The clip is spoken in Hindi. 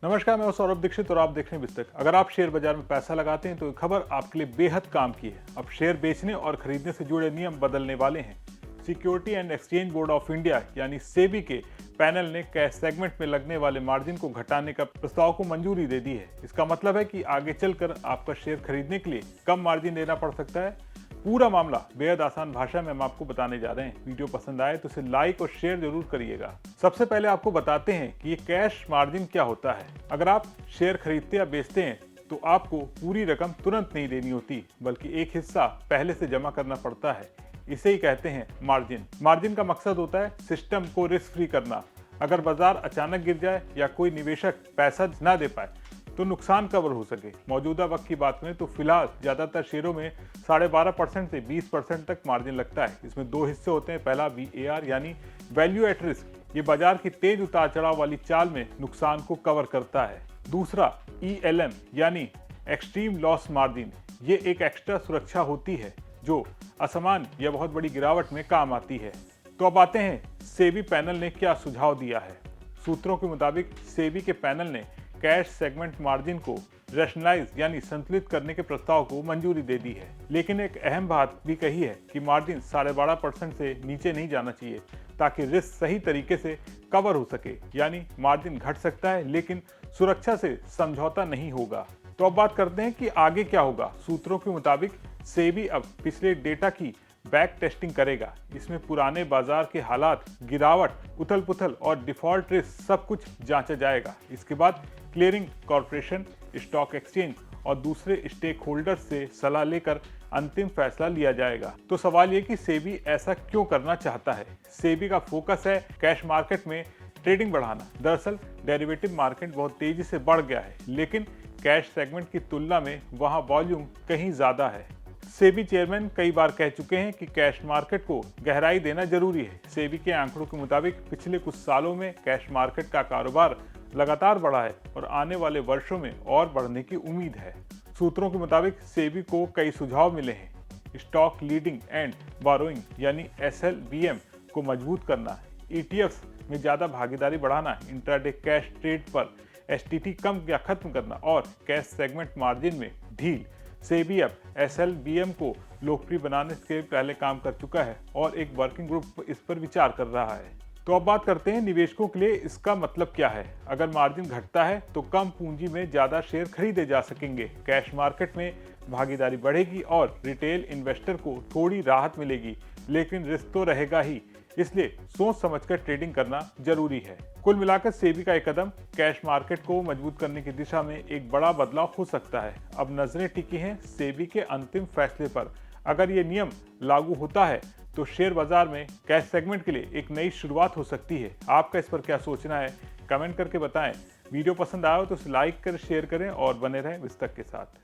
नमस्कार, मैं हूं सौरभ दीक्षित और आप देख रहे हैं बिस्तक। अगर आप शेयर बाजार में पैसा लगाते हैं तो ये खबर आपके लिए बेहद काम की है। अब शेयर बेचने और खरीदने से जुड़े नियम बदलने वाले हैं। Security and exchange board of India यानी सेबी के पैनल ने कैश सेगमेंट में लगने वाले मार्जिन को घटाने का प्रस्ताव को मंजूरी दे दी है। इसका मतलब है कि आगे चलकर आपका शेयर खरीदने के लिए कम मार्जिन देना पड़ सकता है। पूरा मामला बेहद आसान भाषा में हम आपको बताने जा रहे हैं। वीडियो पसंद आए तो इसे लाइक और शेयर जरूर करिएगा। सबसे पहले आपको बताते हैं कि ये कैश मार्जिन क्या होता है। अगर आप शेयर खरीदते या बेचते हैं तो आपको पूरी रकम तुरंत नहीं देनी होती, बल्कि एक हिस्सा पहले से जमा करना पड़ता है। इसे ही कहते हैं मार्जिन। मार्जिन का मकसद होता है सिस्टम को रिस्क फ्री करना। अगर बाजार अचानक गिर जाए या कोई निवेशक पैसा ना दे पाए तो नुकसान कवर हो सके। मौजूदा वक्त की बात करें तो फिलहाल ज्यादातर शेयरों में 12.5% से 20% तक मार्जिन लगता है। इसमें दो हिस्से होते हैं। पहला VAR यानी वैल्यू एट रिस्क, ये बाजार की तेज उतार चढ़ाव वाली चाल में नुकसान को कवर करता है। दूसरा ELM यानी एक्सट्रीम लॉस मार्जिन, ये एक एक्स्ट्रा सुरक्षा होती है जो असामान्य या बहुत बड़ी गिरावट में काम आती है। तो अब आते हैं सेबी पैनल ने क्या सुझाव दिया है। सूत्रों के मुताबिक सेबी के पैनल ने कैश सेगमेंट मार्जिन को रैशनलाइज यानी संतुलित करने के प्रस्ताव को मंजूरी दे दी है, लेकिन एक अहम बात भी कही है कि मार्जिन 12.5% से नीचे नहीं जाना चाहिए ताकि रिस्क सही तरीके से कवर हो सके। यानी मार्जिन घट सकता है लेकिन सुरक्षा से समझौता नहीं होगा। तो अब बात करते हैं कि आगे क्या होगा। सूत्रों के मुताबिक सेबी अब पिछले डेटा की बैक टेस्टिंग करेगा। इसमें पुराने बाजार के हालात, गिरावट, उथल पुथल और डिफॉल्ट रिस्क सब कुछ जांचा जाएगा। इसके बाद क्लियरिंग कॉरपोरेशन, स्टॉक एक्सचेंज और दूसरे स्टेक होल्डर्स से सलाह लेकर अंतिम फैसला लिया जाएगा। तो सवाल ये कि सेबी ऐसा क्यों करना चाहता है। सेबी का फोकस है कैश मार्केट में ट्रेडिंग बढ़ाना। दरअसल डेरिवेटिव मार्केट बहुत तेजी से बढ़ गया है, लेकिन कैश सेगमेंट की तुलना में वहां वॉल्यूम कहीं ज्यादा है। सेबी चेयरमैन कई बार कह चुके हैं कि कैश मार्केट को गहराई देना जरूरी है। सेबी के आंकड़ों के मुताबिक पिछले कुछ सालों में कैश मार्केट का कारोबार लगातार बढ़ा है और आने वाले वर्षों में और बढ़ने की उम्मीद है। सूत्रों के मुताबिक सेबी को कई सुझाव मिले हैं। स्टॉक लीडिंग एंड बोरोइंग यानी SLBM को मजबूत करना, ETFs में ज्यादा भागीदारी बढ़ाना, इंट्राडे कैश ट्रेड पर STT कम या खत्म करना और कैश सेगमेंट मार्जिन में ढील। सेबी अब SLBM को लोकप्रिय बनाने के पहले काम कर चुका है और एक वर्किंग ग्रुप इस पर विचार कर रहा है। तो अब बात करते हैं निवेशकों के लिए इसका मतलब क्या है। अगर मार्जिन घटता है तो कम पूंजी में ज्यादा शेयर खरीदे जा सकेंगे, कैश मार्केट में भागीदारी बढ़ेगी और रिटेल इन्वेस्टर को थोड़ी राहत मिलेगी, लेकिन रिस्क तो रहेगा ही। इसलिए सोच समझकर ट्रेडिंग करना जरूरी है। कुल मिलाकर सेबी का एक कदम कैश मार्केट को मजबूत करने की दिशा में एक बड़ा बदलाव हो सकता है। अब नजरें टिकी हैं सेबी के अंतिम फैसले पर। अगर ये नियम लागू होता है तो शेयर बाजार में कैश सेगमेंट के लिए एक नई शुरुआत हो सकती है। आपका इस पर क्या सोचना है, कमेंट करके बताएं। वीडियो पसंद आया हो तो इसे लाइक कर शेयर करें और बने रहें बिस्तक के साथ।